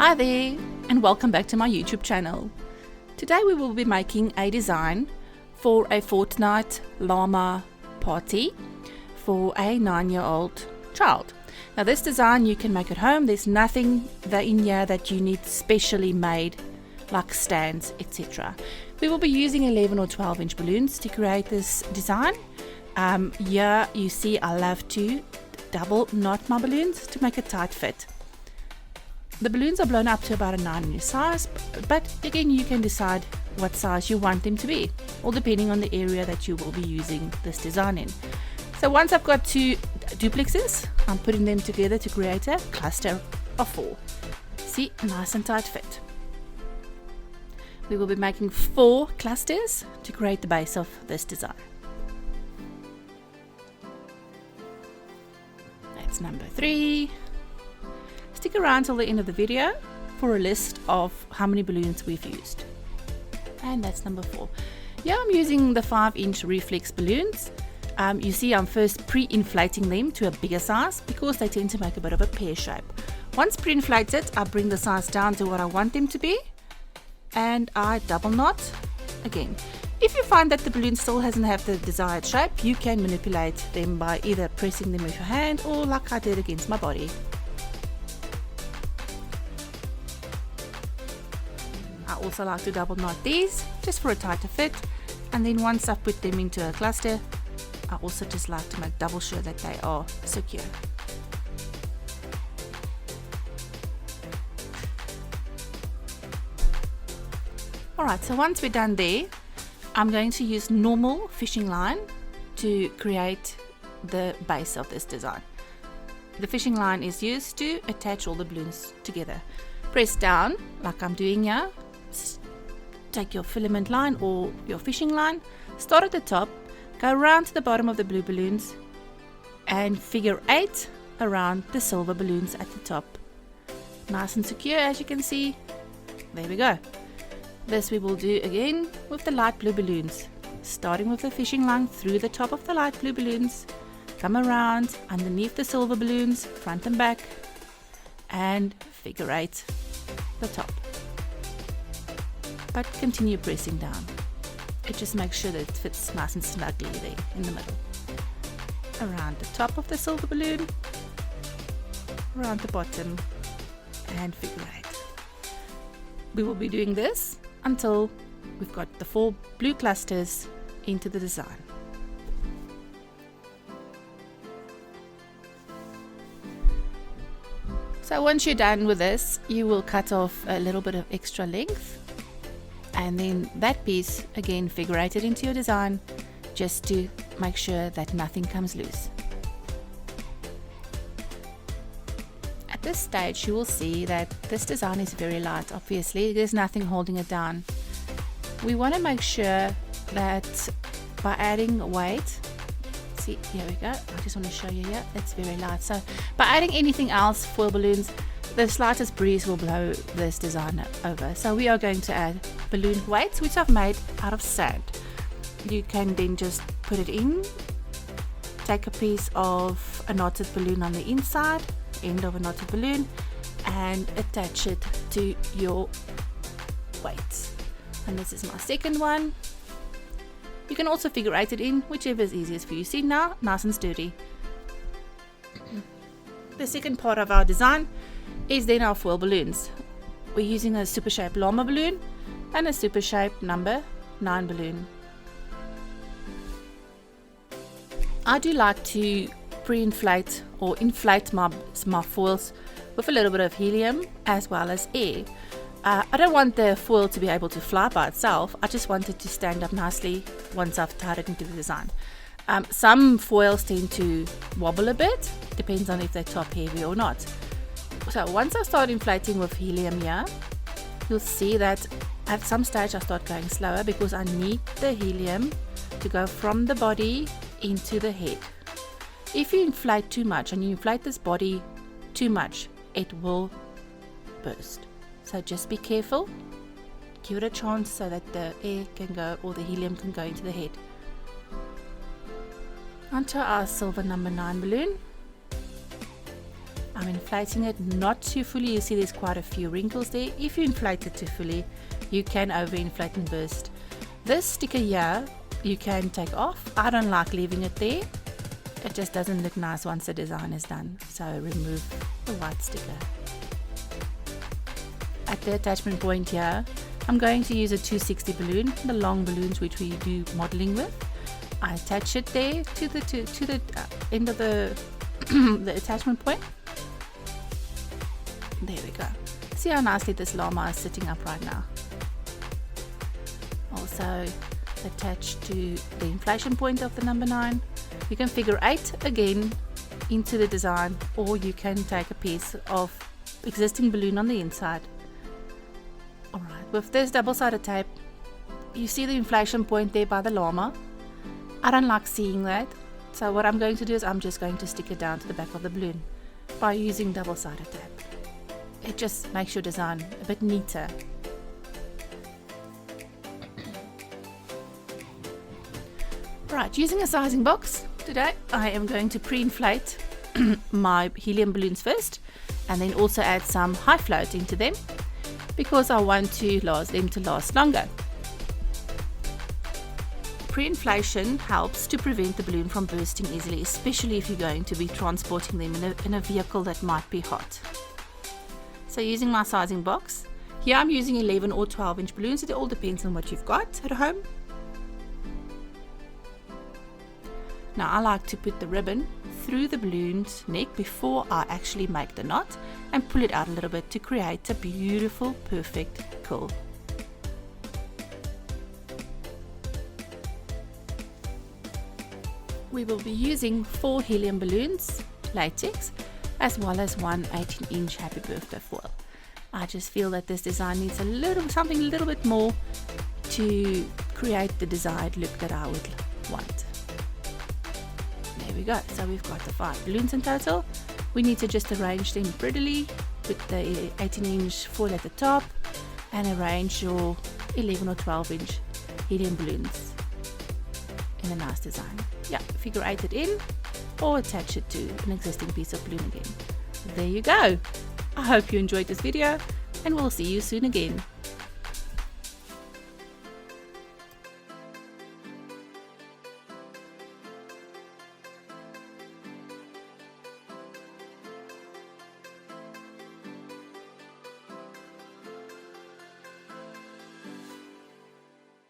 Hi there, and welcome back to my YouTube channel. Today we will be making a design for a Fortnite Llama party for a 9-year-old child. Now this design you can make at home. There's nothing in here that you need specially made, like stands, etc. We will be using 11 or 12 inch balloons to create this design. Here you see I love to double knot my balloons to make a tight fit. The balloons are blown up to about a 9-inch size, but again you can decide what size you want them to be, all depending on the area that you will be using this design in. So once I've got 2 duplexes, I'm putting them together to create a cluster of 4. See, nice and tight fit. We will be making 4 clusters to create the base of this design. That's number 3. Stick around till the end of the video for a list of how many balloons we've used. And that's number 4. Yeah, I'm using the 5-inch reflex balloons. You see I'm first pre-inflating them to a bigger size because they tend to make a bit of a pear shape. Once pre-inflated, I bring the size down to what I want them to be and I double knot again. If you find that the balloon still doesn't have the desired shape, you can manipulate them by either pressing them with your hand or like I did against my body. I also like to double knot these just for a tighter fit, and then once I've put them into a cluster, I also just like to make double sure that they are secure. Alright, so once we're done there, I'm going to use normal fishing line to create the base of this design. The fishing line is used to attach all the balloons together. Press down like I'm doing here. Take your filament line or your fishing line, start at the top, go around to the bottom of the blue balloons and figure 8 around the silver balloons at the top. Nice and secure, as you can see. There we go. This we will do again with the light blue balloons, starting with the fishing line through the top of the light blue balloons, come around underneath the silver balloons, front and back, and figure 8 the top. But continue pressing down. It just makes sure that it fits nice and snugly there in the middle. Around the top of the silver balloon, around the bottom, and figure 8. We will be doing this until we've got the 4 blue clusters into the design. So once you're done with this, you will cut off a little bit of extra length, and then that piece again figure 8 it into your design just to make sure that nothing comes loose. At this stage you will see that this design is very light. Obviously there's nothing holding it down. We want to make sure that by adding weight, see, here we go, I just want to show you here, it's very light. So by adding anything else, foil balloons, the slightest breeze will blow this design over. So we are going to add balloon weights, which I've made out of sand. You can then just put it in, take a piece of a knotted balloon on the inside, end of a knotted balloon, and attach it to your weights. And this is my second one. You can also figure 8 it in, whichever is easiest for you. See now, nice and sturdy. The second part of our design is then our foil balloons. We're using a super shape llama balloon and a super shape number 9 balloon. I do like to pre-inflate or inflate my foils with a little bit of helium as well as air. I don't want the foil to be able to fly by itself. I just want it to stand up nicely once I've tied it into the design. Some foils tend to wobble a bit, depends on if they're top heavy or not. So once I start inflating with helium here, you'll see that at some stage I start going slower because I need the helium to go from the body into the head. If you inflate too much and you inflate this body too much, it will burst. So just be careful, give it a chance so that the air can go or the helium can go into the head. Onto our silver number 9 balloon. I'm inflating it not too fully. You see there's quite a few wrinkles there. If you inflate it too fully, you can overinflate and burst. This sticker here, you can take off. I don't like leaving it there. It just doesn't look nice once the design is done. So remove the white sticker. At the attachment point here, I'm going to use a 260 balloon, the long balloons which we do modeling with. I attach it there to the end of the the attachment point. There we go. See how nicely this llama is sitting up right now. Also attached to the inflation point of the number 9. You can figure 8 again into the design, or you can take a piece of existing balloon on the inside. Alright, with this double-sided tape, you see the inflation point there by the llama. I don't like seeing that, so what I'm going to do is I'm just going to stick it down to the back of the balloon by using double-sided tape. It just makes your design a bit neater. Right, using a sizing box, today I am going to pre-inflate my helium balloons first, and then also add some high float into them because I want them to last longer. Pre-inflation helps to prevent the balloon from bursting easily, especially if you're going to be transporting them in a vehicle that might be hot. So using my sizing box, here I'm using 11 or 12 inch balloons. It all depends on what you've got at home. Now I like to put the ribbon through the balloon's neck before I actually make the knot and pull it out a little bit to create a beautiful, perfect curl. We will be using 4 helium balloons, latex, as well as one 18-inch happy birthday foil. I just feel that this design needs something a little bit more to create the desired look that I would want. There we go. So we've got the 5 balloons in total. We need to just arrange them prettily with the 18-inch foil at the top and arrange your 11 or 12-inch helium balloons in a nice design. Yeah, figure 8 it in or attach it to an existing piece of balloon again. There you go. I hope you enjoyed this video and we'll see you soon again.